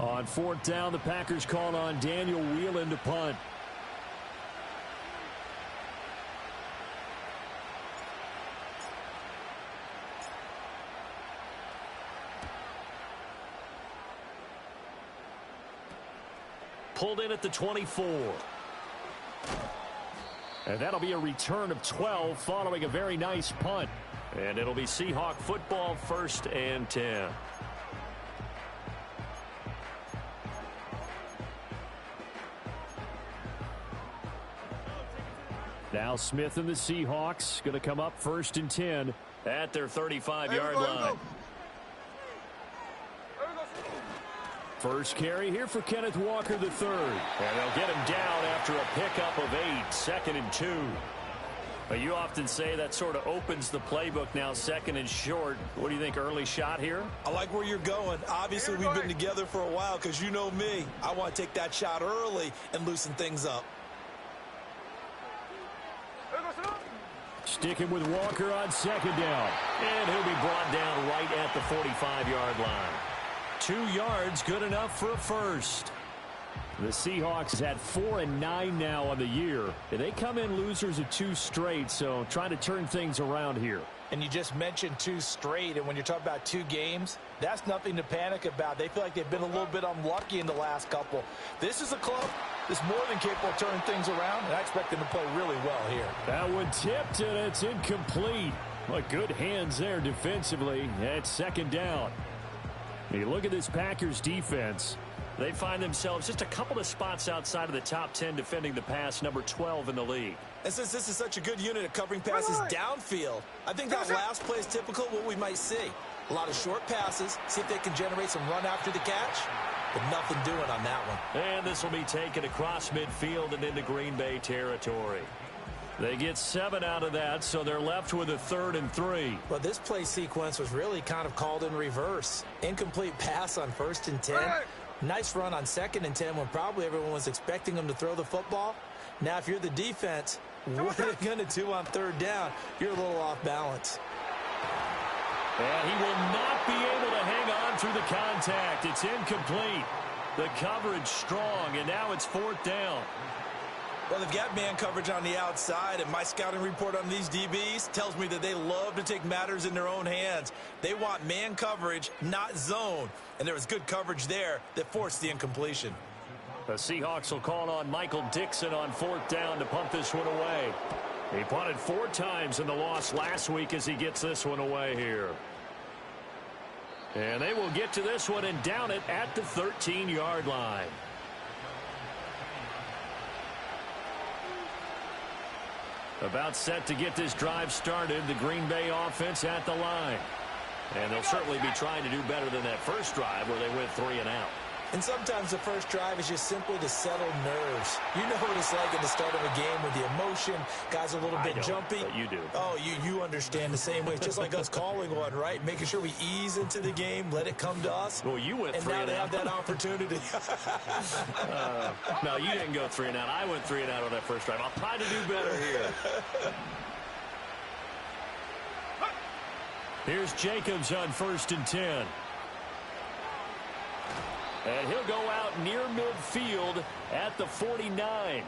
On fourth down, the Packers called on Daniel Whelan to punt. Pulled in at the 24. And that'll be a return of 12 following a very nice punt. And it'll be Seahawk football, 1st and 10. Now Smith and the Seahawks going to come up 1st and 10 at their 35-yard line. First carry here for Kenneth Walker III. And they'll get him down after a pickup of 8, 2nd and 2. But you often say that sort of opens the playbook now, 2nd and short. What do you think, early shot here? I like where you're going. Obviously, we've been together for a while because you know me. I want to take that shot early and loosen things up. Sticking with Walker on 2nd down. And he'll be brought down right at the 45-yard line. 2 yards, good enough for a first. The Seahawks had 4-9 now on the year. They come in losers of 2 straight, so trying to turn things around here. And you just mentioned 2 straight, and when you're talking about 2 games, that's nothing to panic about. They feel like they've been a little bit unlucky in the last couple. This is a club that's more than capable of turning things around, and I expect them to play really well here. That one tipped, and it's incomplete. But good hands there defensively at 2nd down. You look at this Packers defense. They find themselves just a couple of spots outside of the top 10 defending the pass, number 12 in the league. And since this is such a good unit at covering passes downfield, I think that last play is typical of what we might see. A lot of short passes, see if they can generate some run after the catch, but nothing doing on that one. And this will be taken across midfield and into Green Bay territory. They get 7 out of that, so they're left with a 3rd and 3. Well, this play sequence was really kind of called in reverse. Incomplete pass on 1st and 10. Nice run on 2nd and 10 when probably everyone was expecting them to throw the football. Now, if you're the defense, what are they going to do on 3rd down? You're a little off balance. And he will not be able to hang on through the contact. It's incomplete. The coverage strong, and now it's 4th down. Well, they've got man coverage on the outside, and my scouting report on these DBs tells me that they love to take matters in their own hands. They want man coverage, not zone. And there was good coverage there that forced the incompletion. The Seahawks will call on Michael Dixon on 4th down to punt this one away. He punted 4 times in the loss last week as he gets this one away here. And they will get to this one and down it at the 13-yard line. About set to get this drive started, the Green Bay offense at the line. And they'll certainly be trying to do better than that first drive where they went 3 and out. And sometimes the first drive is just simply to settle nerves. You know what it's like at the start of a game with the emotion. Guys are a little bit jumpy. But you do. Oh, you understand the same way. It's just like us calling one, right? Making sure we ease into the game, let it come to us. Well, you went 3 and out. And now they have that opportunity. No, you didn't go 3 and out. I went 3 and out on that first drive. I'll try to do better here. Here's Jacobs on 1st and 10. And he'll go out near midfield at the 49.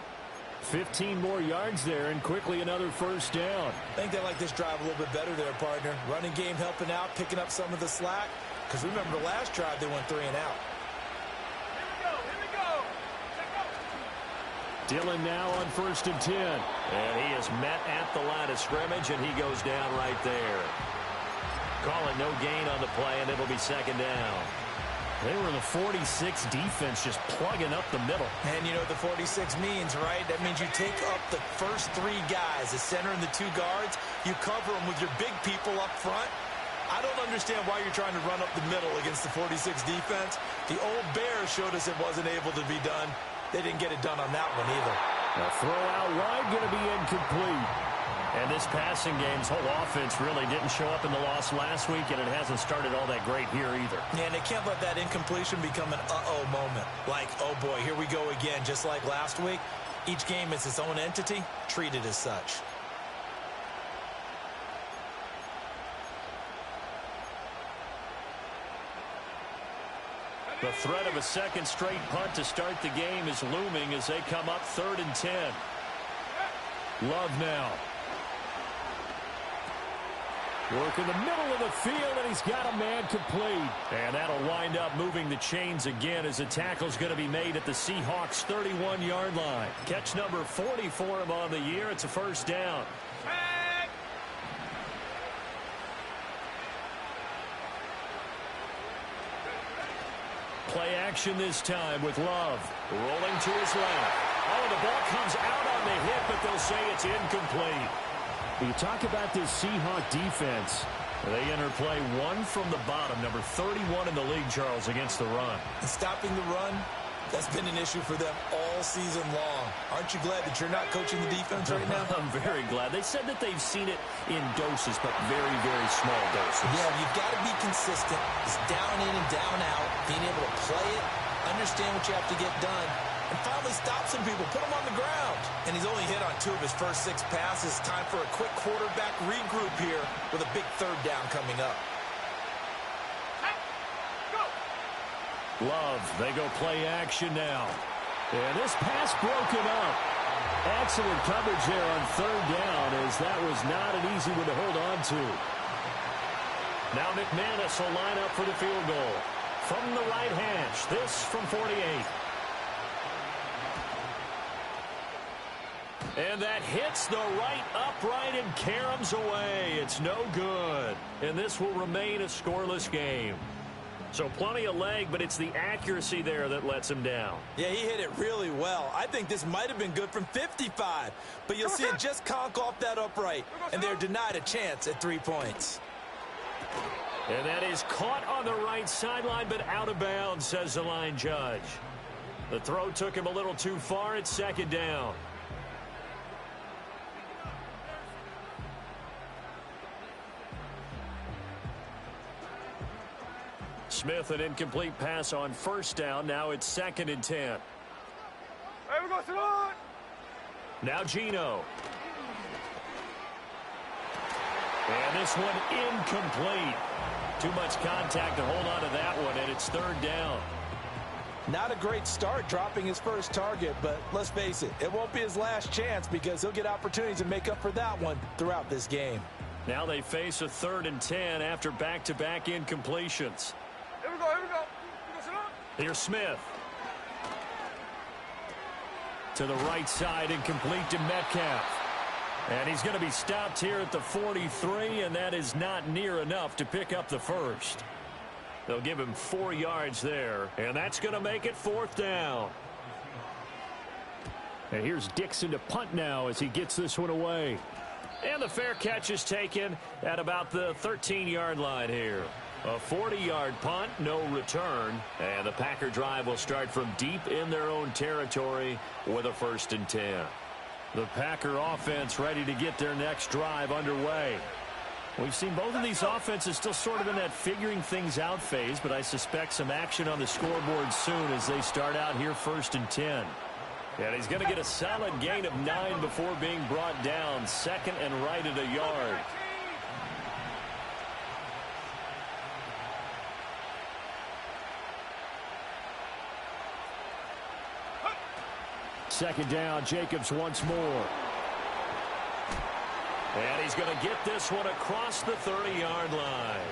15 more yards there, and quickly another first down. I think they like this drive a little bit better there, partner. Running game helping out, picking up some of the slack. Because remember the last drive, they went 3 and out. Here we go. Dillon now on 1st and 10. And he is met at the line of scrimmage, and he goes down right there. Call it no gain on the play, and it'll be 2nd down. They were the 46 defense just plugging up the middle. And you know what the 46 means, right? That means you take up the first 3 guys, the center and the 2 guards. You cover them with your big people up front. I don't understand why you're trying to run up the middle against the 46 defense. The old Bears showed us it wasn't able to be done. They didn't get it done on that one either. A throw out wide going to be incomplete. And this passing game's whole offense really didn't show up in the loss last week, and it hasn't started all that great here either. Yeah, and they can't let that incompletion become an uh-oh moment. Like, oh boy, here we go again, just like last week. Each game is its own entity, treated as such. The threat of a second straight punt to start the game is looming as they come up 3rd and 10. Love now. Work in the middle of the field, and he's got a man complete. And that'll wind up moving the chains again as the tackle's going to be made at the Seahawks' 31-yard line. Catch number 40 for him on the year. It's a first down. Play action this time with Love. Rolling to his left. Oh, the ball comes out on the hit, but they'll say it's incomplete. You talk about this Seahawk defense. They enter play one from the bottom, number 31 in the league, Charles, against the run. And stopping the run, that's been an issue for them all season long. Aren't you glad that you're not coaching the defense right now? I'm very glad. They said that they've seen it in doses, but very, very small doses. Yeah, you've got to be consistent. It's down in and down out, being able to play it, understand what you have to get done, and finally stop some people, put them on the ground. And he's only hit on 2 of his first 6 passes. Time for a quick quarterback regroup here with a big 3rd down coming up. Love, they go play action now. And this pass broken up. Excellent coverage there on 3rd down, as that was not an easy one to hold on to. Now McManus will line up for the field goal. From the right hash, this from 48. And that hits the right upright and caroms away. It's no good. And this will remain a scoreless game. So plenty of leg, but it's the accuracy there that lets him down. Yeah, he hit it really well. I think this might have been good from 55. But you'll see it just conk off that upright. And they're denied a chance at 3 points. And that is caught on the right sideline, but out of bounds, says the line judge. The throw took him a little too far. It's 2nd down. Smith, an incomplete pass on 1st down. Now it's 2nd and 10. Now Geno. And this one incomplete. Too much contact to hold on to that one, and it's 3rd down. Not a great start dropping his first target, but let's face it, it won't be his last chance because he'll get opportunities to make up for that one throughout this game. Now they face a 3rd and 10 after back-to-back incompletions. Here we go. Here's Smith. To the right side, incomplete to Metcalf. And he's going to be stopped here at the 43, and that is not near enough to pick up the first. They'll give him 4 yards there, and that's going to make it 4th down. And here's Dixon to punt now as he gets this one away. And the fair catch is taken at about the 13-yard line here. A 40-yard punt, no return. And the Packer drive will start from deep in their own territory with a 1st and 10. The Packer offense ready to get their next drive underway. We've seen both of these offenses still sort of in that figuring things out phase, but I suspect some action on the scoreboard soon as they start out here 1st and 10. And he's going to get a solid gain of 9 before being brought down. 2nd and right at a yard. Second down, Jacobs once more. And he's going to get this one across the 30-yard line.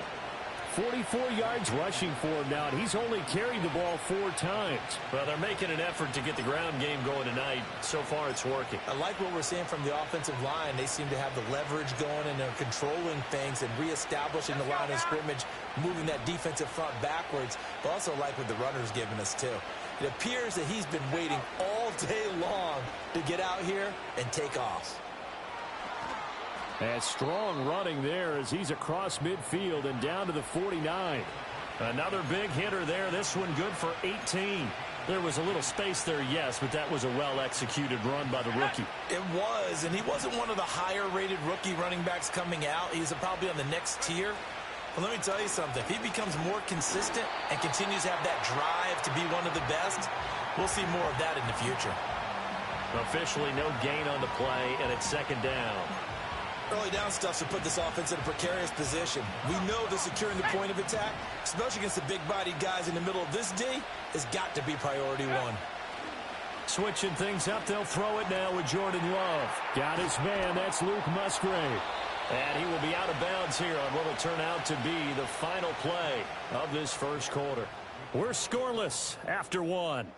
44 yards rushing for him now, and he's only carried the ball 4 times. Well, they're making an effort to get the ground game going tonight. So far, it's working. I like what we're seeing from the offensive line. They seem to have the leverage going, and they're controlling things and reestablishing the line of scrimmage, moving that defensive front backwards. But also like what the runner's giving us, too. It appears that he's been waiting all day long to get out here and take off. And strong running there as he's across midfield and down to the 49. Another big hitter there. This one good for 18. There was a little space there, yes, but that was a well-executed run by the rookie. It was, and he wasn't one of the higher-rated rookie running backs coming out. He's probably on the next tier. But let me tell you something. If he becomes more consistent and continues to have that drive to be one of the best, we'll see more of that in the future. Officially no gain on the play, and it's 2nd down. Early down stuff to put this offense in a precarious position. We know that securing the point of attack, especially against the big-bodied guys in the middle of this D, has got to be priority one. Switching things up, they'll throw it now with Jordan Love. Got his man, that's Luke Musgrave. And he will be out of bounds here on what will turn out to be the final play of this first quarter. We're scoreless after one.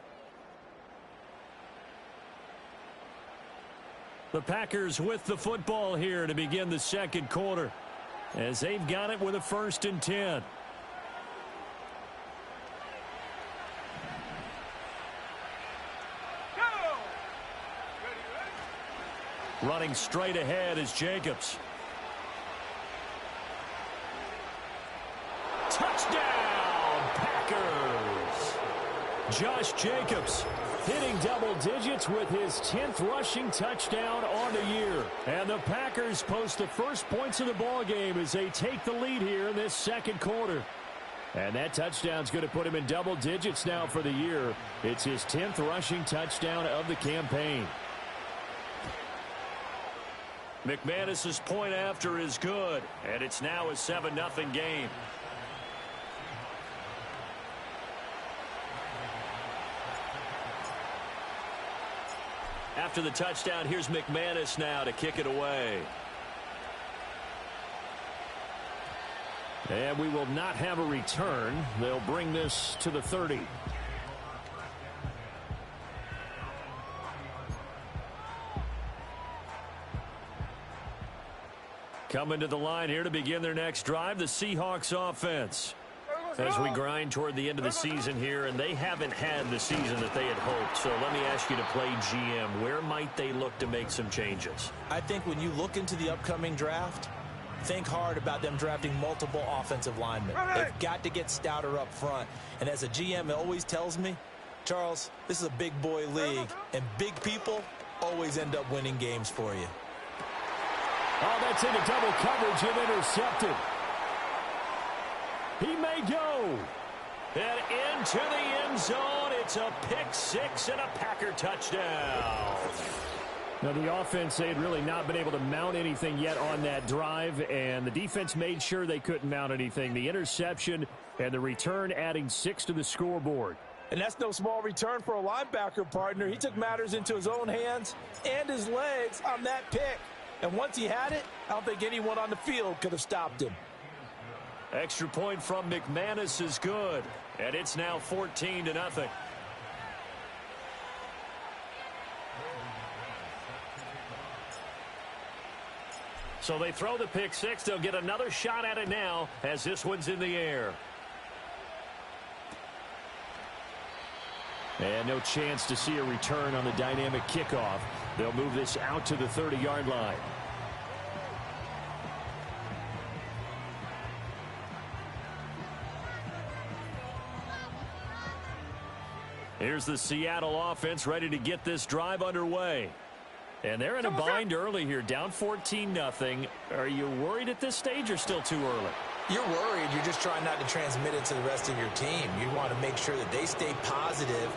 The Packers with the football here to begin the second quarter, as they've got it with a 1st and 10. Running straight ahead is Jacobs. Touchdown, Packers! Josh Jacobs hitting double digits with his 10th rushing touchdown on the year. And the Packers post the first points of the ball game as they take the lead here in this second quarter. And that touchdown's going to put him in double digits now for the year. It's his 10th rushing touchdown of the campaign. McManus's point after is good, and it's now a 7-0 game. After the touchdown, here's McManus now to kick it away. And we will not have a return. They'll bring this to the 30. Coming to the line here to begin their next drive, the Seahawks offense. As we grind toward the end of the season here, and they haven't had the season that they had hoped. So let me ask you to play GM. Where might they look to make some changes? I think when you look into the upcoming draft, think hard about them drafting multiple offensive linemen. They've got to get stouter up front. And as a GM, it always tells me, Charles, this is a big boy league, and big people always end up winning games for you. Oh, that's into double coverage and intercepted. He may go. And into the end zone. It's a pick six and a Packer touchdown. Now, the offense, they had really not been able to mount anything yet on that drive, and the defense made sure they couldn't mount anything. The interception and the return adding 6 to the scoreboard. And that's no small return for a linebacker, partner. He took matters into his own hands and his legs on that pick. And once he had it, I don't think anyone on the field could have stopped him. Extra point from McManus is good, and it's now 14-0. So they throw the pick six. They'll get another shot at it now as this one's in the air. And no chance to see a return on the dynamic kickoff. They'll move this out to the 30-yard line. Here's the Seattle offense ready to get this drive underway. And they're in a bind early here, down 14-0. Are you worried at this stage or still too early? You're worried. You're just trying not to transmit it to the rest of your team. You want to make sure that they stay positive.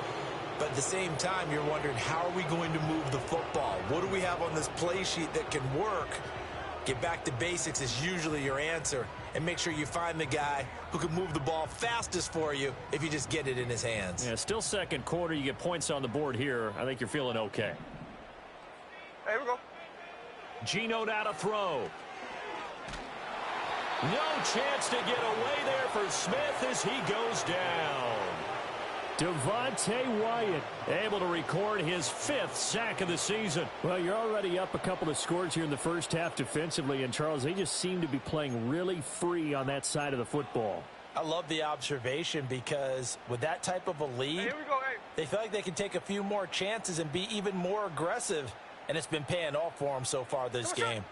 But at the same time, you're wondering, how are we going to move the football? What do we have on this play sheet that can work? Get back to basics is usually your answer. And make sure you find the guy who can move the ball fastest for you if you just get it in his hands. Yeah, still second quarter. You get points on the board here. I think you're feeling okay. Here we go. Geno out to throw. No chance to get away there for Smith as he goes down. Devontae Wyatt able to record his 5th sack of the season. Well, you're already up a couple of scores here in the first half defensively, and Charles, they just seem to be playing really free on that side of the football. I love the observation because with that type of a lead, Here we go, they feel like they can take a few more chances and be even more aggressive, and it's been paying off for them so far this game.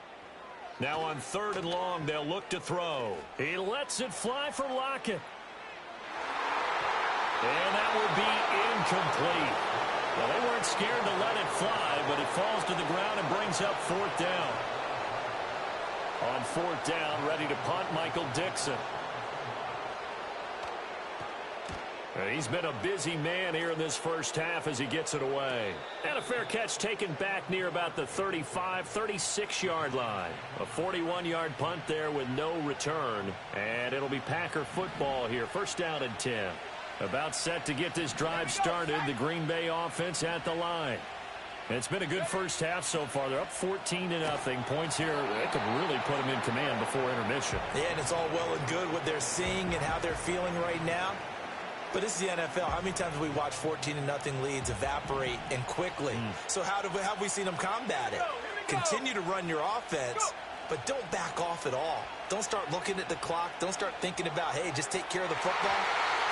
Now on 3rd and long, they'll look to throw. He lets it fly for Lockett. And that will be incomplete. Well, they weren't scared to let it fly, but it falls to the ground and brings up 4th down. On 4th down, ready to punt, Michael Dixon. He's been a busy man here in this first half as he gets it away. And a fair catch taken back near about the 35, 36-yard line. A 41-yard punt there with no return. And it'll be Packer football here. First down and 10. About set to get this drive started. The Green Bay offense at the line. It's been a good first half so far. They're up 14-0. Points here, that could really put them in command before intermission. Yeah, and it's all well and good what they're seeing and how they're feeling right now. But this is the NFL. How many times have we watched 14-0 leads evaporate and quickly? So how have we seen them combat it? Continue to run your offense, but don't back off at all. Don't start looking at the clock. Don't start thinking about, hey, just take care of the football.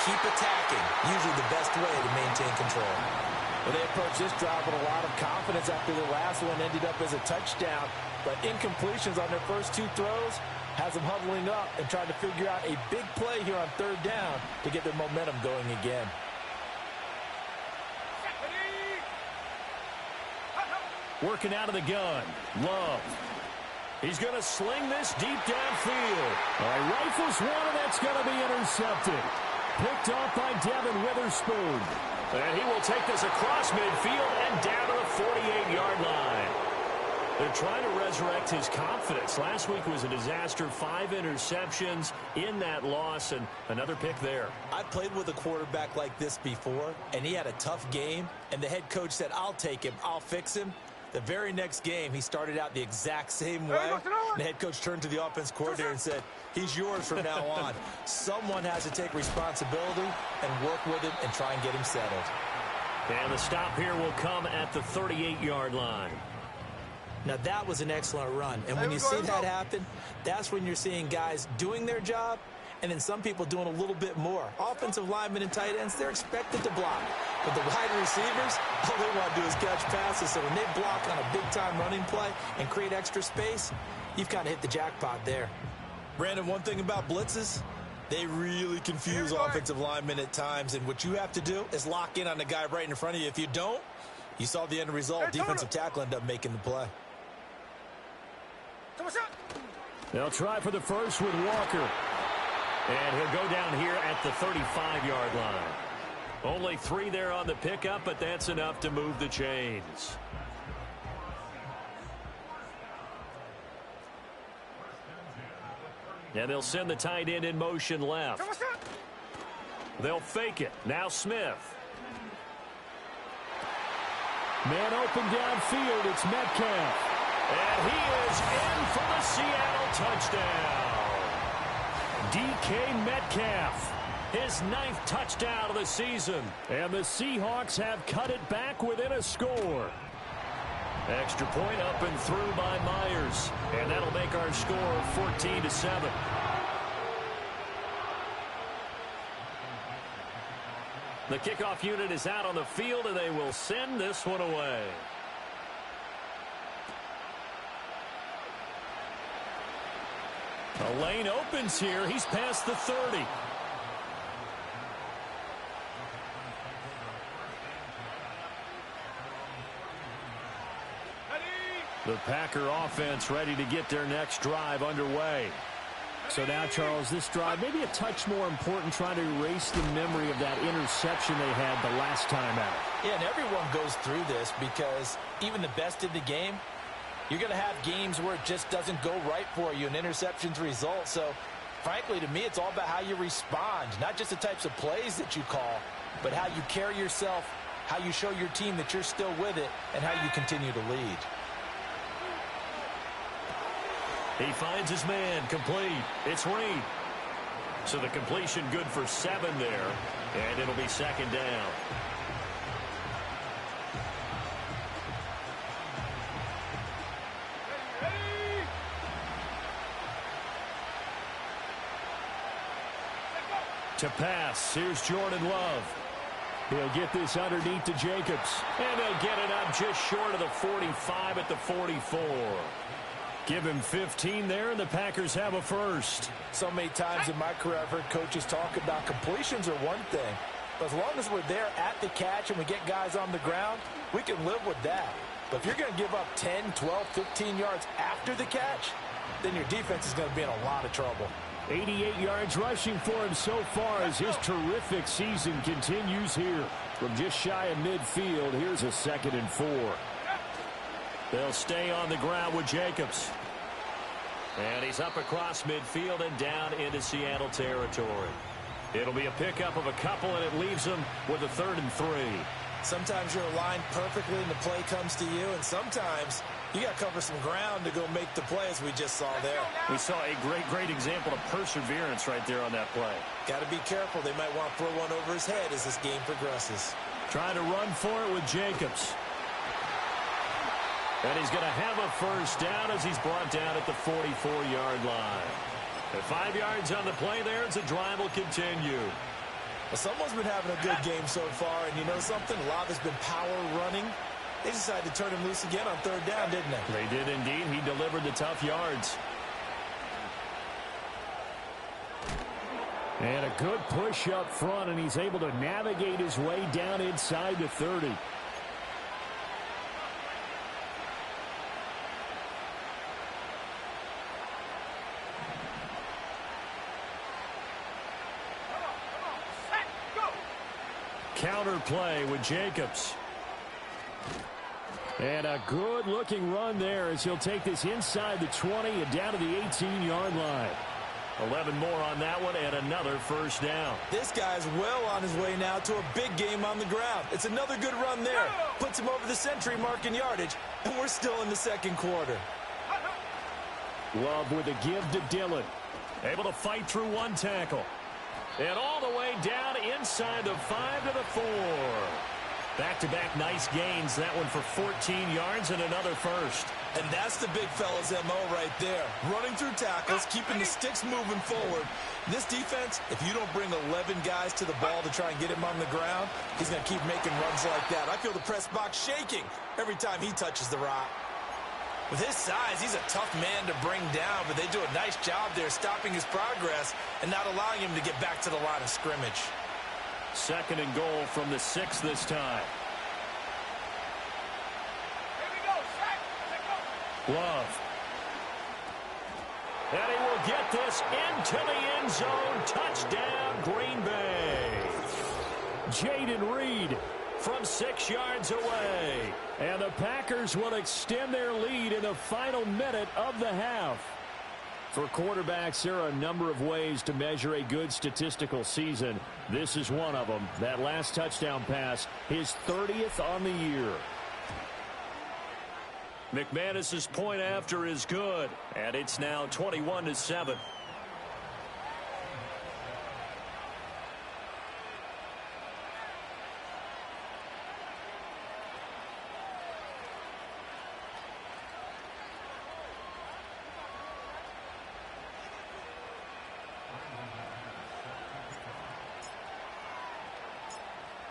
Keep attacking. Usually the best way to maintain control. Well, they approached this drive with a lot of confidence after the last one ended up as a touchdown. But incompletions on their first two throws has them huddling up and trying to figure out a big play here on third down to get their momentum going again. Working out of the gun. Love. He's going to sling this deep downfield. All right, rifles one, and that's going to be intercepted. Picked off by Devin Witherspoon. And he will take this across midfield and down to the 48-yard line. They're trying to resurrect his confidence. Last week was a disaster. 5 interceptions in that loss, and another pick there. I've played with a quarterback like this before, and he had a tough game, and the head coach said, I'll take him, I'll fix him. The very next game, he started out the exact same way. And the head coach turned to the offense coordinator and said, he's yours from now on. Someone has to take responsibility and work with him and try and get him settled. And the stop here will come at the 38-yard line. Now, that was an excellent run. And when you see that happen, that's when you're seeing guys doing their job and then some people doing a little bit more. Offensive linemen and tight ends, they're expected to block. But the wide receivers, all they want to do is catch passes. So when they block on a big-time running play and create extra space, you've kind of hit the jackpot there. Brandon, one thing about blitzes, they really confuse offensive linemen at times. And what you have to do is lock in on the guy right in front of you. If you don't, you saw the end result. Defensive tackle ended up making the play. They'll try for the first with Walker. And he'll go down here at the 35-yard line. Only 3 there on the pickup, but that's enough to move the chains. And they'll send the tight end in motion left. They'll fake it. Now Smith. Man open downfield. It's Metcalf. And he is in for the Seattle touchdown. DK Metcalf, his 9th touchdown of the season. And the Seahawks have cut it back within a score. Extra point up and through by Myers. And that'll make our score 14-7. The kickoff unit is out on the field, and they will send this one away. A lane opens here. He's past the 30. The Packer offense ready to get their next drive underway. So now, Charles, this drive maybe a touch more important, trying to erase the memory of that interception they had the last time out. Yeah, and everyone goes through this because even the best in the game, you're going to have games where it just doesn't go right for you, and interceptions result. So, frankly, to me, it's all about how you respond, not just the types of plays that you call, but how you carry yourself, how you show your team that you're still with it, and how you continue to lead. He finds his man, complete. It's Reed. So the completion good for 7 there, and it'll be second down. To pass, here's Jordan Love. He'll get this underneath to Jacobs. And they'll get it up just short of the 45 at the 44. Give him 15 there, and the Packers have a first. So many times in my career, I've heard coaches talk about completions are one thing. But as long as we're there at the catch and we get guys on the ground, we can live with that. But if you're going to give up 10, 12, 15 yards after the catch, then your defense is going to be in a lot of trouble. 88 yards rushing for him so far as his terrific season continues here. From just shy of midfield, here's a 2nd and 4. They'll stay on the ground with Jacobs. And he's up across midfield and down into Seattle territory. It'll be a pickup of a couple, and it leaves them with a 3rd and 3. Sometimes you're aligned perfectly and the play comes to you, and sometimes you got to cover some ground to go make the play, as we just saw there. We saw a great example of perseverance right there on that play. Got to be careful. They might want to throw one over his head as this game progresses. Trying to run for it with Jacobs. And he's going to have a 1st down as he's brought down at the 44-yard line. At 5 yards on the play there, as the drive will continue. Well, someone's been having a good game so far, and you know something? A lot has been power running. They decided to turn him loose again on 3rd down, didn't they? They did indeed. He delivered the tough yards. And a good push up front, and he's able to navigate his way down inside the 30. Counter play with Jacobs. And a good-looking run there as he'll take this inside the 20 and down to the 18-yard line. 11 more on that one and another 1st down. This guy's well on his way now to a big game on the ground. It's another good run there. Puts him over the century mark in yardage, and we're still in the 2nd quarter. Love with a give to Dillon. Able to fight through one tackle. And all the way down inside the 5 to the 4. Back-to-back nice gains. That one for 14 yards and another 1st. And that's the big fella's M.O. right there. Running through tackles, keeping the sticks moving forward. This defense, if you don't bring 11 guys to the ball to try and get him on the ground, he's going to keep making runs like that. I feel the press box shaking every time he touches the rock. With his size, he's a tough man to bring down, but they do a nice job there stopping his progress and not allowing him to get back to the line of scrimmage. 2nd and goal from the 6 this time. Love. And he will get this into the end zone. Touchdown, Green Bay. Jaden Reed from 6 yards away. And the Packers will extend their lead in the final minute of the half. For quarterbacks, there are a number of ways to measure a good statistical season. This is one of them. That last touchdown pass, his 30th on the year. McManus's point after is good, and it's now 21-7.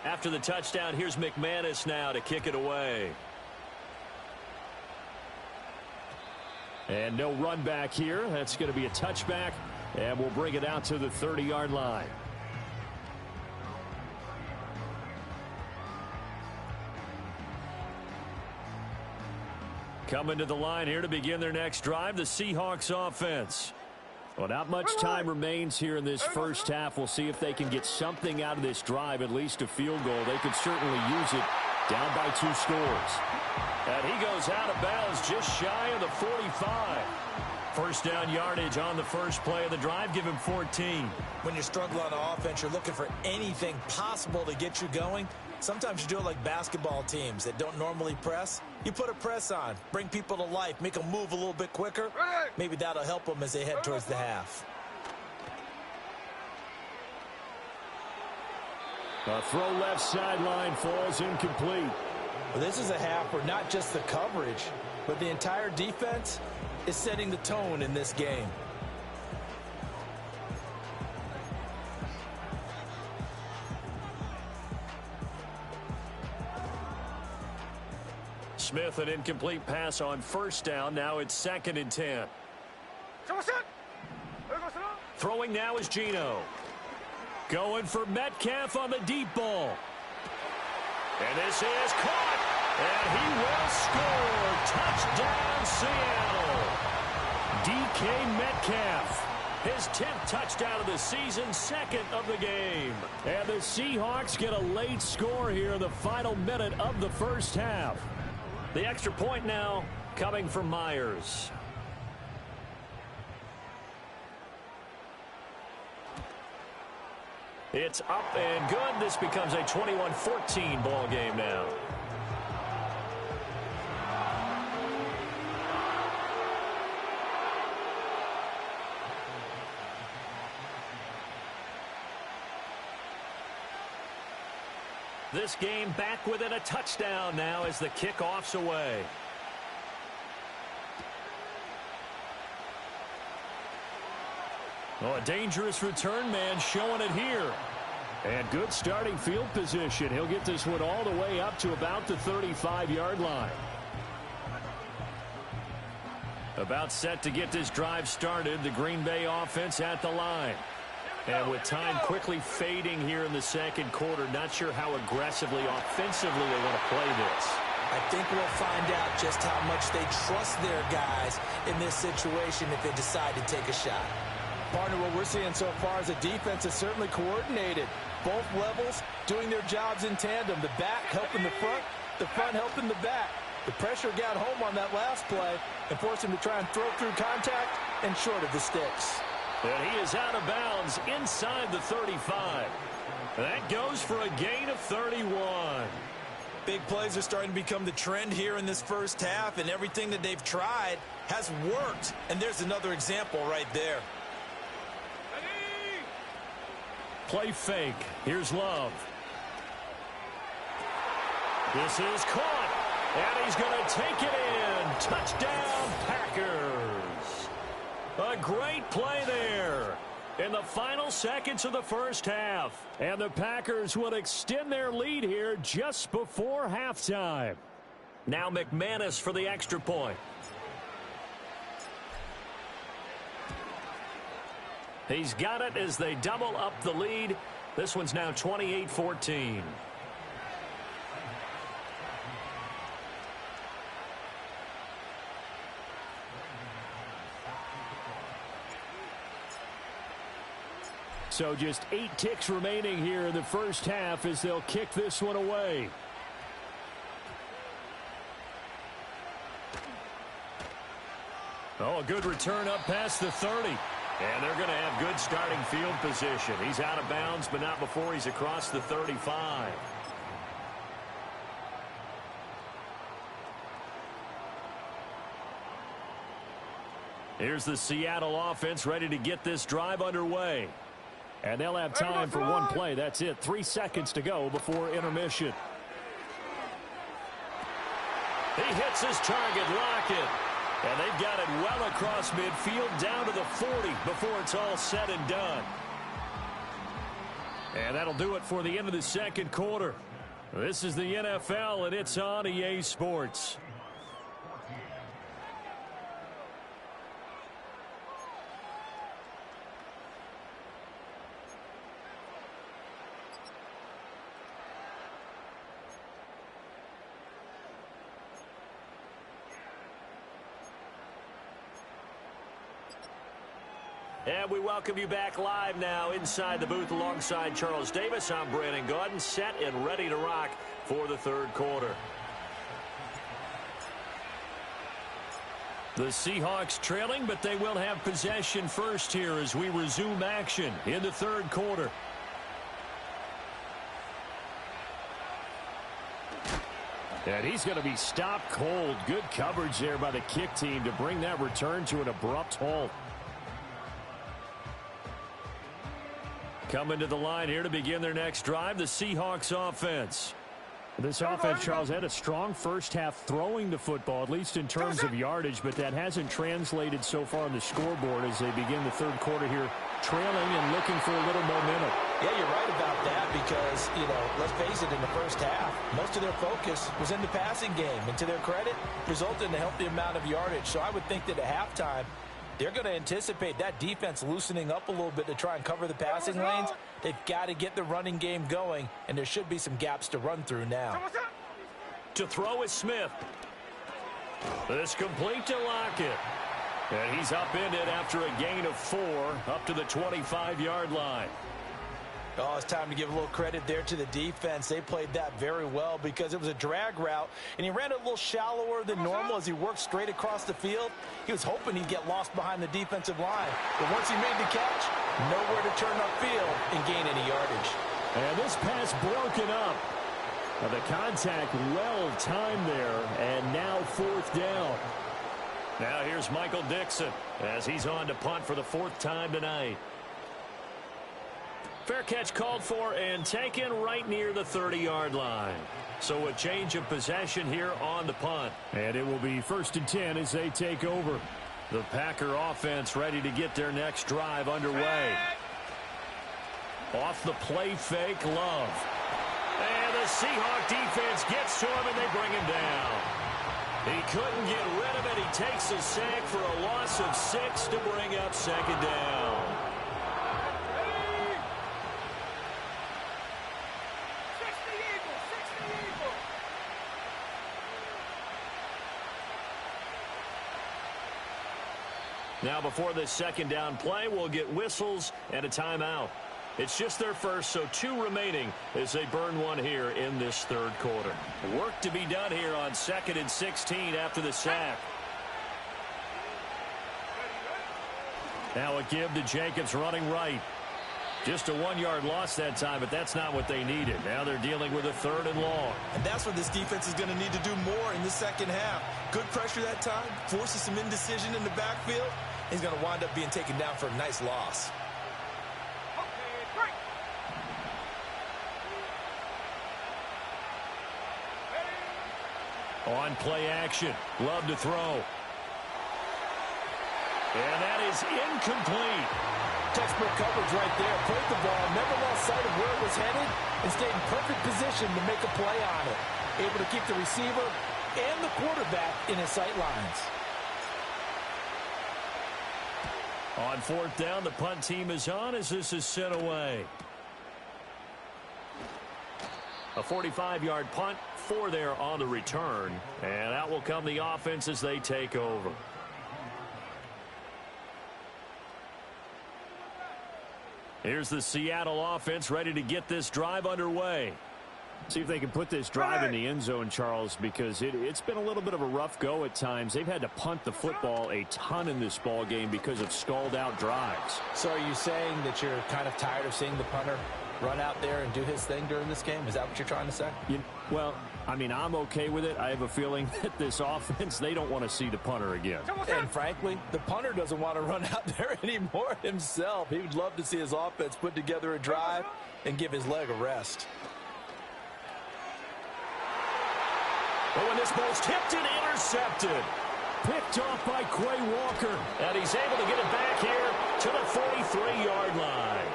After the touchdown, here's McManus now to kick it away. And no run back here. That's going to be a touchback, and we'll bring it out to the 30-yard line. Coming to the line here to begin their next drive, the Seahawks offense. Well, not much time remains here in this first half. We'll see if they can get something out of this drive, at least a field goal. They could certainly use it down by 2 scores. And he goes out of bounds just shy of the 45. First down yardage on the first play of the drive. Give him 14. When you struggle on offense, you're looking for anything possible to get you going. Sometimes you do it like basketball teams that don't normally press. You put a press on, bring people to life, make them move a little bit quicker. Maybe that'll help them as they head towards the half. A throw left sideline falls incomplete. Well, this is a half where not just the coverage, but the entire defense is setting the tone in this game. Smith, an incomplete pass on first down. Now it's 2nd and 10. Throwing now is Geno. Going for Metcalf on the deep ball. And this is caught. And he will score. Touchdown, Seattle. DK Metcalf. His 10th touchdown of the season, second of the game. And the Seahawks get a late score here in the final minute of the first half. The extra point now coming from Myers. It's up and good. This becomes a 21-14 ball game now. This game back within a touchdown now as the kickoff's away. Oh, a dangerous return man showing it here. And good starting field position. He'll get this one all the way up to about the 35-yard line. About set to get this drive started. The Green Bay offense at the line. And with time quickly fading here in the second quarter, not sure how aggressively, offensively they want to play this. I think we'll find out just how much they trust their guys in this situation if they decide to take a shot. Partner, what we're seeing so far is the defense is certainly coordinated. Both levels doing their jobs in tandem. The back helping the front helping the back. The pressure got home on that last play and forced him to try and throw through contact and short of the sticks. And he is out of bounds inside the 35. That goes for a gain of 31. Big plays are starting to become the trend here in this first half, and everything that they've tried has worked. And there's another example right there. Play fake. Here's Love. This is caught. And he's going to take it in. Touchdown, Packers. A great play there in the final seconds of the first half. And the Packers will extend their lead here just before halftime. Now McManus for the extra point. He's got it as they double up the lead. This one's now 28-14. So just 8 ticks remaining here in the first half as they'll kick this one away. Oh, a good return up past the 30. And they're going to have good starting field position. He's out of bounds, but not before he's across the 35. Here's the Seattle offense ready to get this drive underway. And they'll have time for one play. That's it. 3 seconds to go before intermission. He hits his target, Lockett. And they've got it well across midfield down to the 40 before it's all said and done. And that'll do it for the end of the second quarter. This is the NFL, and it's on EA Sports. And we welcome you back live now inside the booth alongside Charles Davis. I'm Brandon Gaudin, set and ready to rock for the third quarter. The Seahawks trailing, but they will have possession first here as we resume action in the third quarter. And he's going to be stopped cold. Good coverage there by the kick team to bring that return to an abrupt halt. Coming to the line here to begin their next drive, the Seahawks offense. This offense, Charles, had a strong first half throwing the football, at least in terms of yardage, but that hasn't translated so far on the scoreboard as they begin the third quarter here, trailing and looking for a little momentum. Yeah, you're right about that because, let's face it, in the first half, most of their focus was in the passing game. And to their credit, resulted in a healthy amount of yardage. So I would think that at halftime, they're going to anticipate that defense loosening up a little bit to try and cover the passing lanes. They've got to get the running game going, and there should be some gaps to run through now. To throw is Smith. This complete to Lockett. And he's up in it after a gain of 4 up to the 25-yard line. Oh, it's time to give a little credit there to the defense. They played that very well because it was a drag route, and he ran a little shallower than normal as he worked straight across the field. He was hoping he'd get lost behind the defensive line. But once he made the catch, nowhere to turn upfield and gain any yardage. And this pass broken up. Now the contact well timed there, and now 4th down. Now here's Michael Dixon as he's on to punt for the 4th time tonight. Fair catch called for and taken right near the 30-yard line. So a change of possession here on the punt. And it will be 1st and 10 as they take over. The Packer offense ready to get their next drive underway. Off the play fake, Love. And the Seahawks defense gets to him and they bring him down. He couldn't get rid of it. He takes a sack for a loss of 6 to bring up 2nd down. Now before this 2nd down play, we'll get whistles and a timeout. It's just their first, so 2 remaining as they burn one here in this 3rd quarter. Work to be done here on 2nd and 16 after the sack. Now a give to Jacobs running right. Just a 1-yard loss that time, but that's not what they needed. Now they're dealing with a 3rd and long. And that's what this defense is going to need to do more in the 2nd half. Good pressure that time, forces some indecision in the backfield. He's going to wind up being taken down for a nice loss. On play action, Love to throw. And that is incomplete. Textbook coverage right there. Played the ball, never lost sight of where it was headed, and stayed in perfect position to make a play on it. Able to keep the receiver and the quarterback in his sight lines. On 4th down, the punt team is on as this is sent away. A 45-yard punt, 4 there on the return. And out will come the offense as they take over. Here's the Seattle offense ready to get this drive underway. See if they can put this drive in the end zone, Charles, because it's been a little bit of a rough go at times. They've had to punt the football a ton in this ball game because of stalled-out drives. So are you saying that you're kind of tired of seeing the punter run out there and do his thing during this game? Is that what you're trying to say? Well, I mean, I'm okay with it. I have a feeling that this offense, they don't want to see the punter again. And frankly, the punter doesn't want to run out there anymore himself. He would love to see his offense put together a drive and give his leg a rest. Oh, and this ball's tipped and intercepted. Picked off by Quay Walker. And he's able to get it back here to the 43-yard line.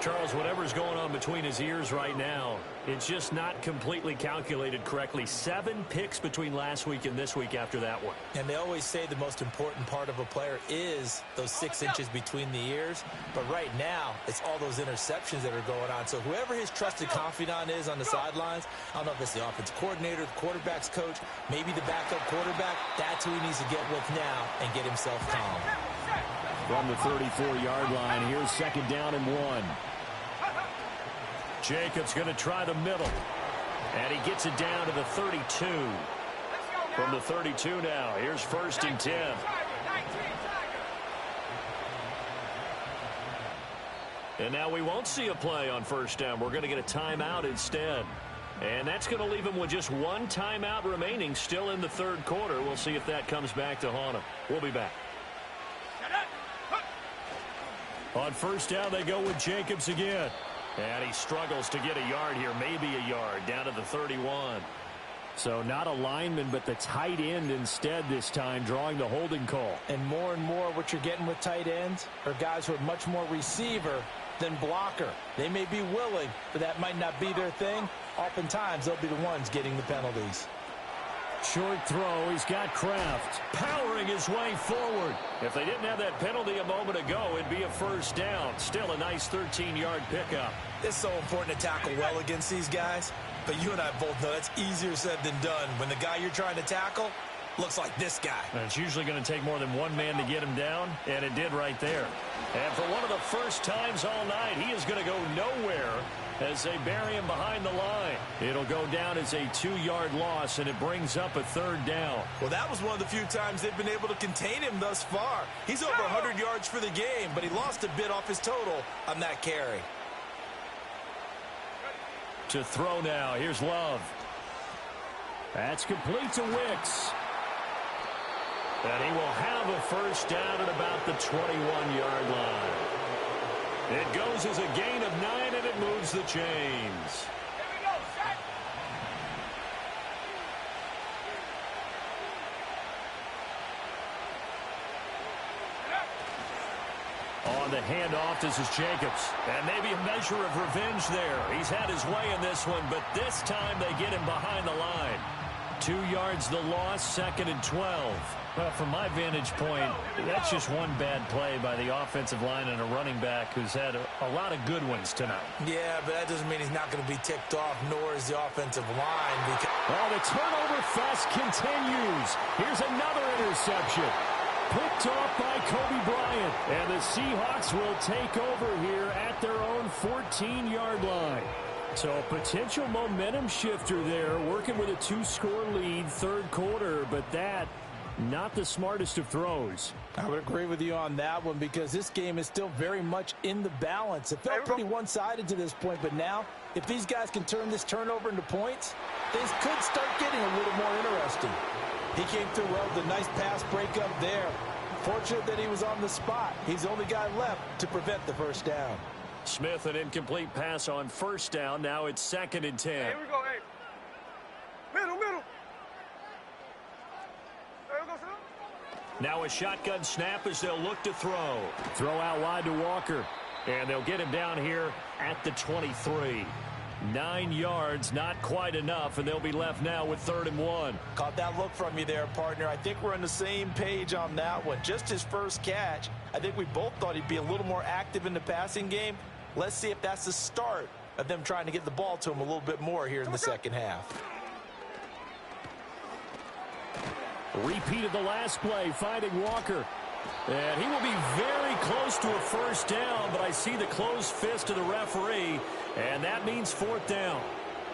Charles, whatever's going on between his ears right now, it's just not completely calculated correctly. 7 picks between last week and this week after that one. And they always say the most important part of a player is those 6 inches between the ears. But right now, it's all those interceptions that are going on. So whoever his trusted confidant is on the sidelines, I don't know if it's the offensive coordinator, the quarterback's coach, maybe the backup quarterback, that's who he needs to get with now and get himself calm. From the 34-yard line, here's 2nd down and 1. Jacobs going to try the middle. And he gets it down to the 32. From the 32 now, here's 1st and 10. And now we won't see a play on 1st down. We're going to get a timeout instead. And that's going to leave him with just 1 timeout remaining still in the 3rd quarter. We'll see if that comes back to haunt him. We'll be back. On 1st down, they go with Jacobs again. And he struggles to get a yard here, maybe a yard, down to the 31. So not a lineman, but the tight end instead this time, drawing the holding call. And more what you're getting with tight ends are guys who are much more receiver than blocker. They may be willing, but that might not be their thing. Oftentimes, they'll be the ones getting the penalties. Short throw. He's got Kraft powering his way forward. If they didn't have that penalty a moment ago, it'd be a 1st down. Still a nice 13-yard pickup. It's so important to tackle well against these guys. But you and I both know that's easier said than done. When the guy you're trying to tackle, Looks like this guy. And it's usually going to take more than one man to get him down, and it did right there. And for one of the first times all night, he is going to go nowhere as they bury him behind the line. It'll go down as a 2-yard loss, and it brings up a third down. Well, that was one of the few times they've been able to contain him thus far. He's over 100 yards for the game, but he lost a bit off his total on that carry. To throw now, here's Love. That's complete to Wicks. And he will have a first down at about the 21-yard line. It goes as a gain of 9, and it moves the chains. On the handoff, this is Jacobs. And maybe a measure of revenge there. He's had his way in this one, but this time they get him behind the line. 2 yards the loss, 2nd and 12. Well, from my vantage point, that's just one bad play by the offensive line and a running back who's had a lot of good ones tonight. Yeah, but that doesn't mean he's not going to be ticked off, nor is the offensive line. Well, the turnover fest continues. Here's another interception. Picked off by Kobe Bryant. And the Seahawks will take over here at their own 14-yard line. So a potential momentum shifter there, working with a 2-score lead, third quarter, but that not the smartest of throws. I would agree with you on that one because this game is still very much in the balance. It felt pretty one-sided to this point, but now if these guys can turn this turnover into points, things could start getting a little more interesting. He came through well with a nice pass breakup there. Fortunate that he was on the spot. He's the only guy left to prevent the first down. Smith, an incomplete pass on first down. Now it's 2nd and 10. Here we go, hey. Middle. There we go, son. Now a shotgun snap as they'll look to throw. Throw out wide to Walker. And they'll get him down here at the 23. 9 yards, not quite enough, and they'll be left now with 3rd and 1. Caught that look from you there, partner. I think we're on the same page on that one. Just his first catch. I think we both thought he'd be a little more active in the passing game. Let's see if that's the start of them trying to get the ball to him a little bit more here in the second half. Repeat of the last play, finding Walker. And he will be very close to a first down, but I see the closed fist of the referee, and that means 4th down.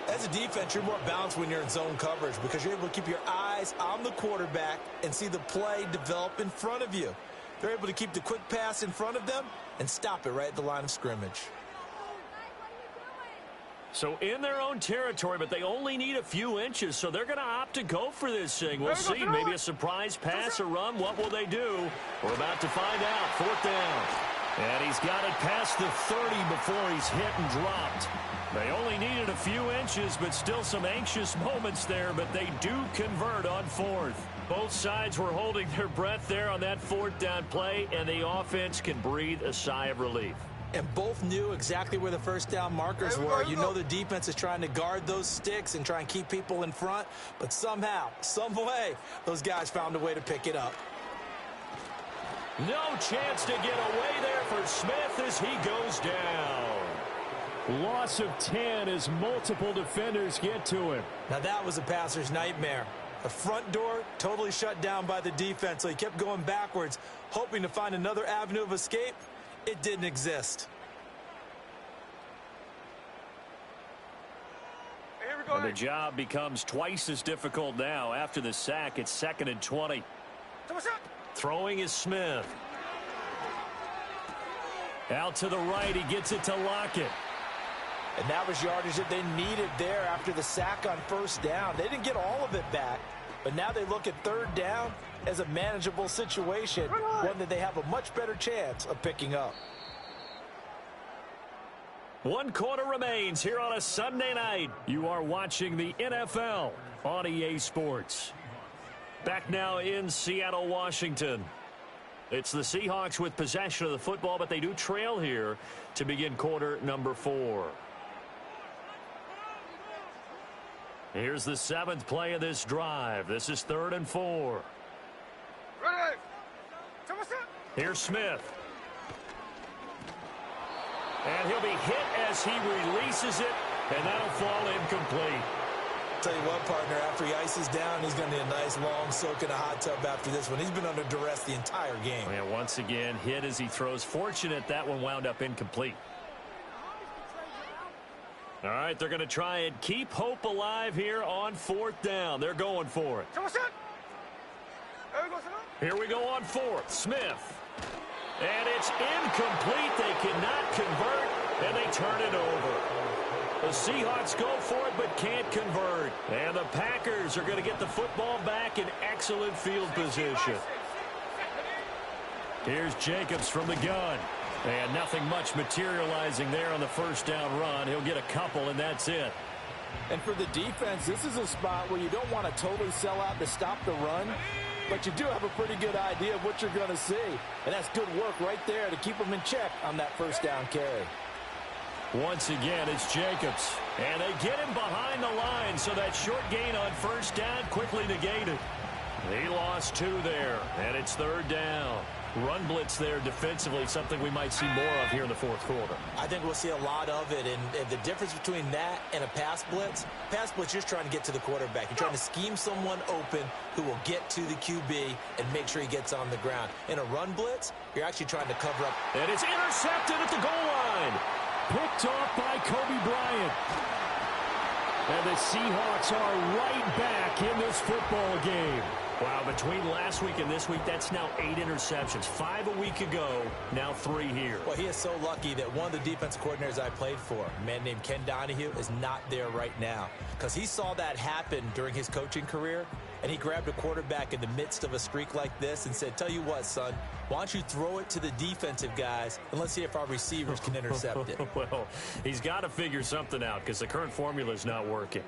As a defense, you're more balanced when you're in zone coverage because you're able to keep your eyes on the quarterback and see the play develop in front of you. They're able to keep the quick pass in front of them and stop it right at the line of scrimmage. So in their own territory, but they only need a few inches, so they're going to opt to go for this thing. We'll see. Maybe a surprise pass or run. What will they do? We're about to find out. 4th down. And he's got it past the 30 before he's hit and dropped. They only needed a few inches, but still some anxious moments there, but they do convert on 4th. Both sides were holding their breath there on that 4th down play, and the offense can breathe a sigh of relief. And both knew exactly where the first down markers were. You know the defense is trying to guard those sticks and try and keep people in front, but somehow, some way, those guys found a way to pick it up. No chance to get away there for Smith as he goes down. Loss of 10 as multiple defenders get to him. Now that was a passer's nightmare. The front door totally shut down by the defense, so he kept going backwards, hoping to find another avenue of escape. It didn't exist. Hey, here we go. And the job becomes twice as difficult now. After the sack, it's 2nd and 20. Throwing is Smith. Out to the right, he gets it to Lockett. And that was yardage that they needed there after the sack on first down. They didn't get all of it back, but now they look at 3rd down as a manageable situation, one that they have a much better chance of picking up. 1 quarter remains here on a Sunday night. You are watching the NFL on EA Sports. Back now in Seattle, Washington. It's the Seahawks with possession of the football, but they do trail here to begin quarter number 4. Here's the 7th play of this drive. This is 3rd and 4. Ready. Here's Smith. And he'll be hit as he releases it, and that'll fall incomplete. Tell you what, partner, after he ices down, he's going to need a nice long soak in a hot tub after this one. He's been under duress the entire game. Yeah, once again, hit as he throws. Fortunate that one wound up incomplete. All right, they're going to try and keep hope alive here on 4th down. They're going for it. Here we go on 4th. Smith. And it's incomplete. They cannot convert, and they turn it over. The Seahawks go for it but can't convert. And the Packers are going to get the football back in excellent field position. Here's Jacobs from the gun. And nothing much materializing there on the 1st down run. He'll get a couple, and that's it. And for the defense, this is a spot where you don't want to totally sell out to stop the run, but you do have a pretty good idea of what you're going to see. And that's good work right there to keep them in check on that 1st down carry. Once again, it's Jacobs. And they get him behind the line, so that short gain on 1st down quickly negated. He lost 2 there, and it's 3rd down. Run blitz there defensively, something we might see more of here in the 4th quarter. I think we'll see a lot of it, and the difference between that and a pass blitz, you're just trying to get to the quarterback. You're trying to scheme someone open who will get to the QB and make sure he gets on the ground. In a run blitz, you're actually trying to cover up. And it's intercepted at the goal line. Picked off by Kobe Bryant. And the Seahawks are right back in this football game. Wow, between last week and this week, that's now 8 interceptions. 5 a week ago, now 3 here. Well, he is so lucky that one of the defensive coordinators I played for, a man named Ken Donahue, is not there right now. Because he saw that happen during his coaching career, and he grabbed a quarterback in the midst of a streak like this and said, tell you what, son, why don't you throw it to the defensive guys, and let's see if our receivers can intercept it. Well, he's got to figure something out because the current formula is not working.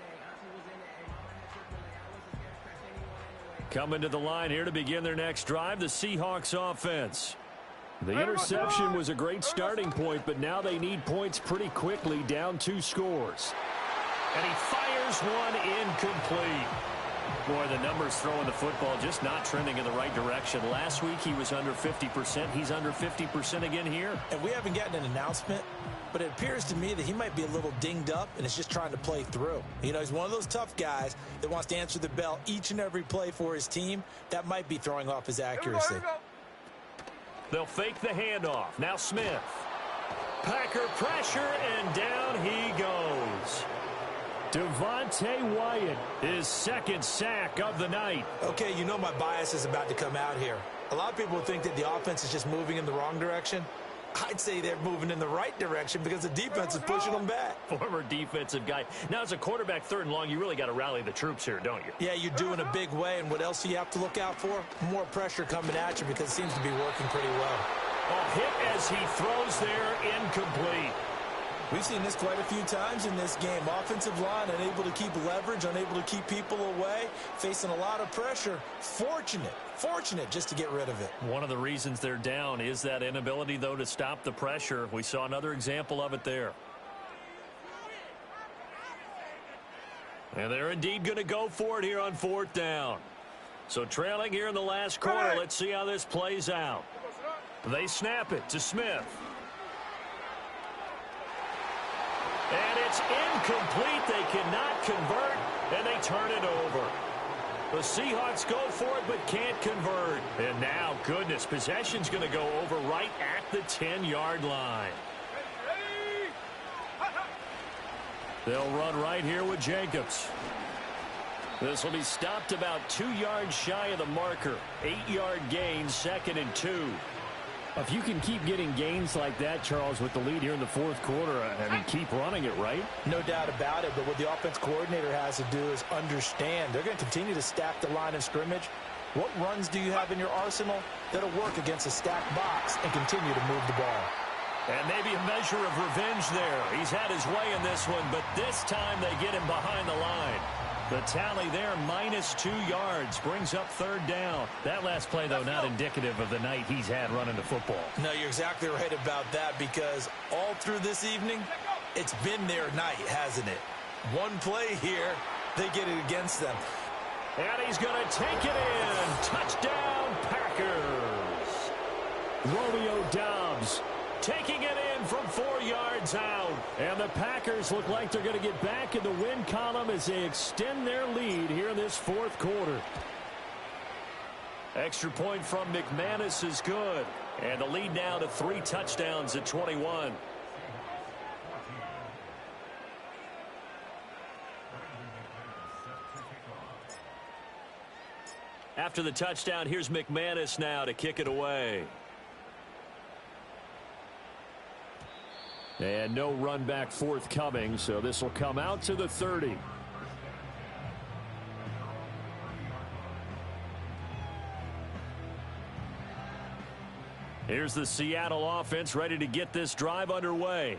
Coming to the line here to begin their next drive, the Seahawks offense. The interception was a great starting point, but now they need points pretty quickly, down 2 scores. And he fires one incomplete. Boy, the numbers throwing the football just not trending in the right direction. Last week he was under 50%. He's under 50% again here. And we haven't gotten an announcement, but it appears to me that he might be a little dinged up and is just trying to play through. You know, he's one of those tough guys that wants to answer the bell each and every play for his team. That might be throwing off his accuracy. They'll fake the handoff. Now Smith. Packer pressure, and down he goes. Devontae Wyatt, his 2nd sack of the night. Okay, you know my bias is about to come out here. A lot of people think that the offense is just moving in the wrong direction. I'd say they're moving in the right direction because the defense is pushing them back. Former defensive guy. Now, as a quarterback 3rd and long, you really got to rally the troops here, don't you? Yeah, you do in a big way, and what else do you have to look out for? More pressure coming at you because it seems to be working pretty well. A hit as he throws there, incomplete. We've seen this quite a few times in this game. Offensive line unable to keep leverage, unable to keep people away, facing a lot of pressure. Fortunate just to get rid of it. One of the reasons they're down is that inability, though, to stop the pressure. We saw another example of it there. And they're indeed going to go for it here on 4th down. So trailing here in the last quarter, let's see how this plays out. They snap it to Smith. And it's incomplete. They cannot convert, and they turn it over. The Seahawks go for it but can't convert. And now, goodness, possession's going to go over right at the 10-yard line. They'll run right here with Jacobs. This will be stopped about 2 yards shy of the marker. 8-yard gain, 2nd and 2. If you can keep getting gains like that, Charles, with the lead here in the 4th quarter, I mean, keep running it, right? No doubt about it, but what the offense coordinator has to do is understand. They're going to continue to stack the line of scrimmage. What runs do you have in your arsenal that'll work against a stacked box and continue to move the ball? And maybe a measure of revenge there. He's had his way in this one, but this time they get him behind the line. The tally there, -2 yards, brings up 3rd down. That last play, though, not indicative of the night he's had running the football. No, you're exactly right about that because all through this evening, it's been their night, hasn't it? One play here, they get it against them. And he's going to take it in. Touchdown, Packers. Romeo Doubs taking it in from 4 yards out. And the Packers look like they're going to get back in the win column as they extend their lead here in this fourth quarter. Extra point from McManus is good. And the lead now to 3 touchdowns at 21. After the touchdown, here's McManus now to kick it away. And no run back forthcoming, so this will come out to the 30. Here's the Seattle offense ready to get this drive underway.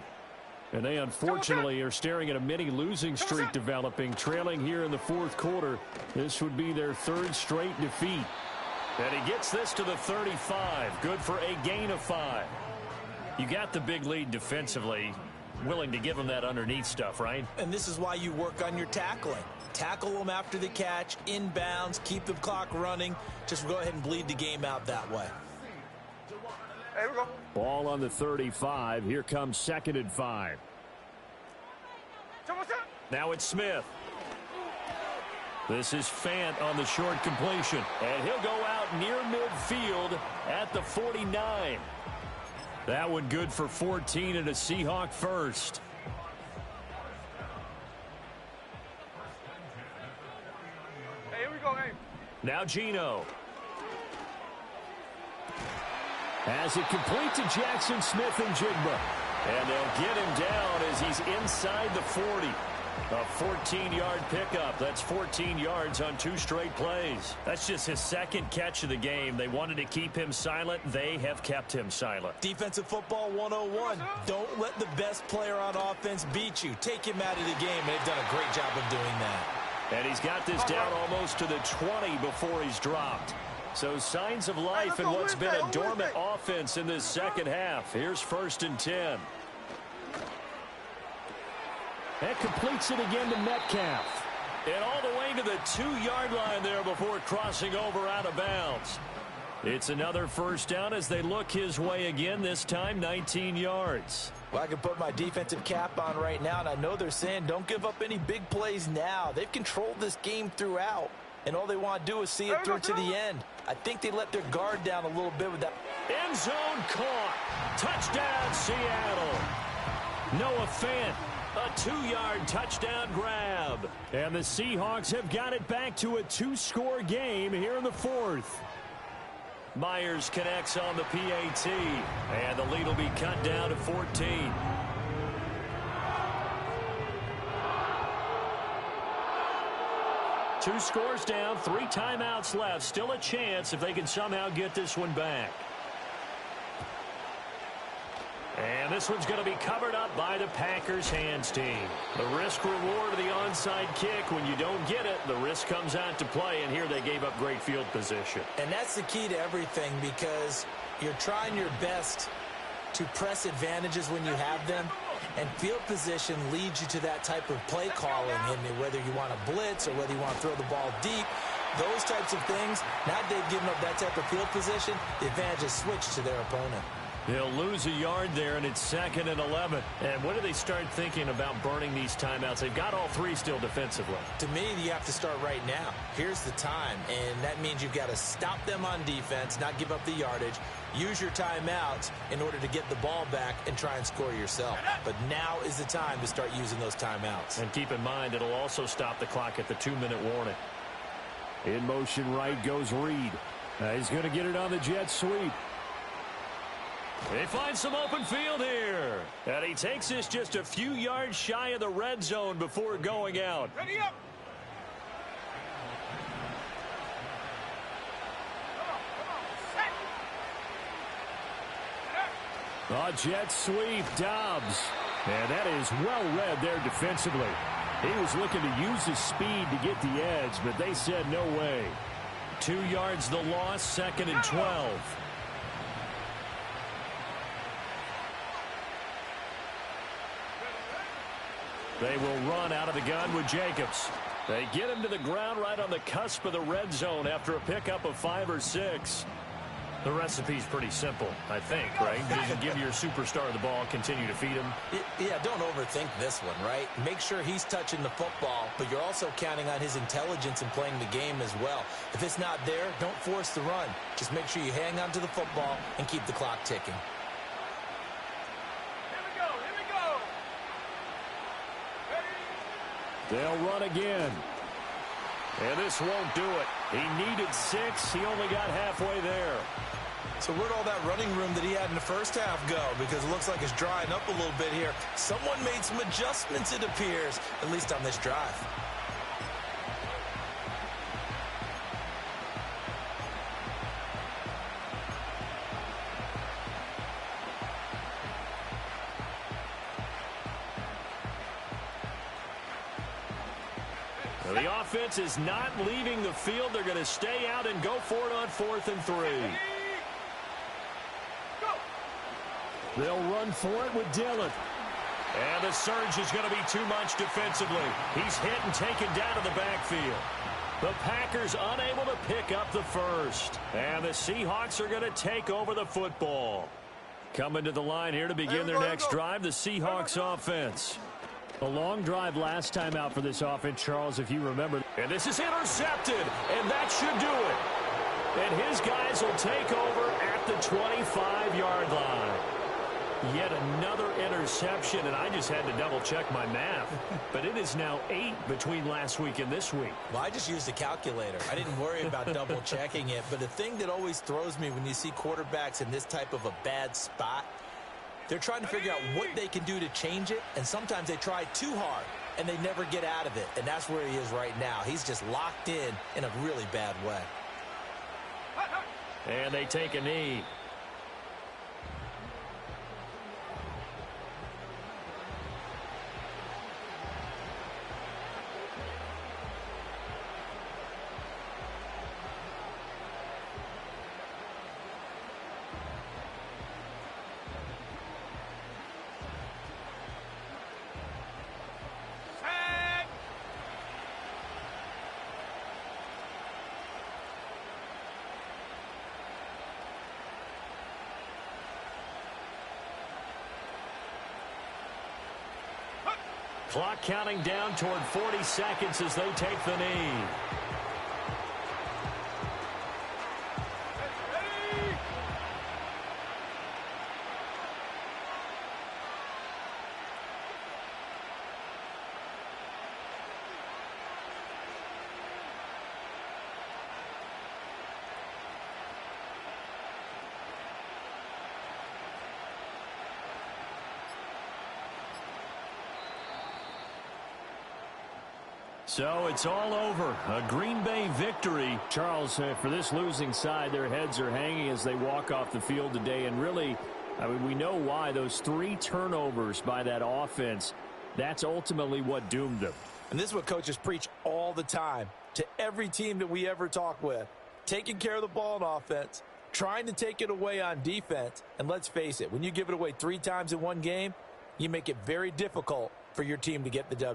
And they unfortunately are staring at a mini losing streak developing, trailing here in the fourth quarter. This would be their 3rd straight defeat. And he gets this to the 35. Good for a gain of 5. You got the big lead defensively. Willing to give them that underneath stuff, right? And this is why you work on your tackling. Tackle them after the catch, inbounds, keep the clock running. Just go ahead and bleed the game out that way. Hey, here we go. Ball on the 35. Here comes 2nd and 5. Now it's Smith. This is Fant on the short completion. And he'll go out near midfield at the 49. That one good for 14 and a Seahawk first. Hey, here we go, hey. Now Geno. As it complete to Jackson Smith and Jigba. And they'll get him down as he's inside the 40. A 14-yard pickup. That's 14 yards on 2 straight plays. That's just his 2nd catch of the game. They wanted to keep him silent. They have kept him silent. Defensive football 101. Don't let the best player on offense beat you. Take him out of the game, and they've done a great job of doing that. And he's got this down almost to the 20 before he's dropped. So signs of life in what's been a dormant offense in this second half. Here's 1st and 10. That completes it again to Metcalf. And all the way to the 2-yard line there before crossing over out of bounds. It's another first down as they look his way again, this time 19 yards. Well, I can put my defensive cap on right now, and I know they're saying don't give up any big plays now. They've controlled this game throughout, and all they want to do is see it through to the end. I think they let their guard down a little bit with that. End zone caught. Touchdown, Seattle. Noah Fant. A 2-yard touchdown grab. And the Seahawks have got it back to a 2-score game here in the 4th. Myers connects on the PAT. And the lead will be cut down to 14. Two scores down, 3 timeouts left. Still a chance if they can somehow get this one back. And this one's going to be covered up by the Packers hands team. The risk reward of the onside kick. When you don't get it, the risk comes out to play. And here they gave up great field position. And that's the key to everything, because you're trying your best to press advantages when you have them. And field position leads you to that type of play calling. And whether you want to blitz or whether you want to throw the ball deep, those types of things, now that they've given up that type of field position, the advantage is switched to their opponent. They'll lose a yard there, and it's 2nd and 11. And when do they start thinking about burning these timeouts? They've got all 3 still defensively. To me, you have to start right now. Here's the time, and that means you've got to stop them on defense, not give up the yardage, use your timeouts in order to get the ball back and try and score yourself. But now is the time to start using those timeouts. And keep in mind, it'll also stop the clock at the 2-minute warning. In motion right goes Reed. He's going to get it on the jet sweep. They find some open field here. And he takes this just a few yards shy of the red zone before going out. Ready up. A jet sweep, Dobbs. And that is well read there defensively. He was looking to use his speed to get the edge, but they said no way. 2 yards the loss, 2nd and 12. They will run out of the gun with Jacobs. They get him to the ground right on the cusp of the red zone after a pickup of 5 or 6. The recipe's pretty simple, I think, right? Just give your superstar the ball, continue to feed him. Yeah, don't overthink this one, right? Make sure he's touching the football, but you're also counting on his intelligence in playing the game as well. If it's not there, don't force the run. Just make sure you hang on to the football and keep the clock ticking. Here we go, here we go. Ready? They'll run again. And this won't do it. He needed 6. He only got halfway there. So where'd all that running room that he had in the first half go? Because it looks like it's drying up a little bit here. Someone made some adjustments, it appears, at least on this drive. The offense is not leaving the field. They're going to stay out and go for it on 4th and 3. They'll run for it with Dillon. And the surge is going to be too much defensively. He's hit and taken down to the backfield. The Packers unable to pick up the first. And the Seahawks are going to take over the football. Coming to the line here to begin their next drive, the Seahawks offense. A long drive last time out for this offense, Charles, if you remember. And this is intercepted, and that should do it. And his guys will take over at the 25-yard line. Yet another interception, and I just had to double-check my math. But it is now 8 between last week and this week. Well, I just used a calculator. I didn't worry about double-checking it. But the thing that always throws me when you see quarterbacks in this type of a bad spot, they're trying to figure out what they can do to change it, and sometimes they try too hard, and they never get out of it. And that's where he is right now. He's just locked in a really bad way. And they take a knee. Clock counting down toward 40 seconds as they take the knee. So it's all over. A Green Bay victory. Charles, for this losing side, their heads are hanging as they walk off the field today. And really, I mean, we know why. Those 3 turnovers by that offense, that's ultimately what doomed them. And this is what coaches preach all the time to every team that we ever talk with. Taking care of the ball on offense, trying to take it away on defense. And let's face it, when you give it away 3 times in one game, you make it very difficult for your team to get the W.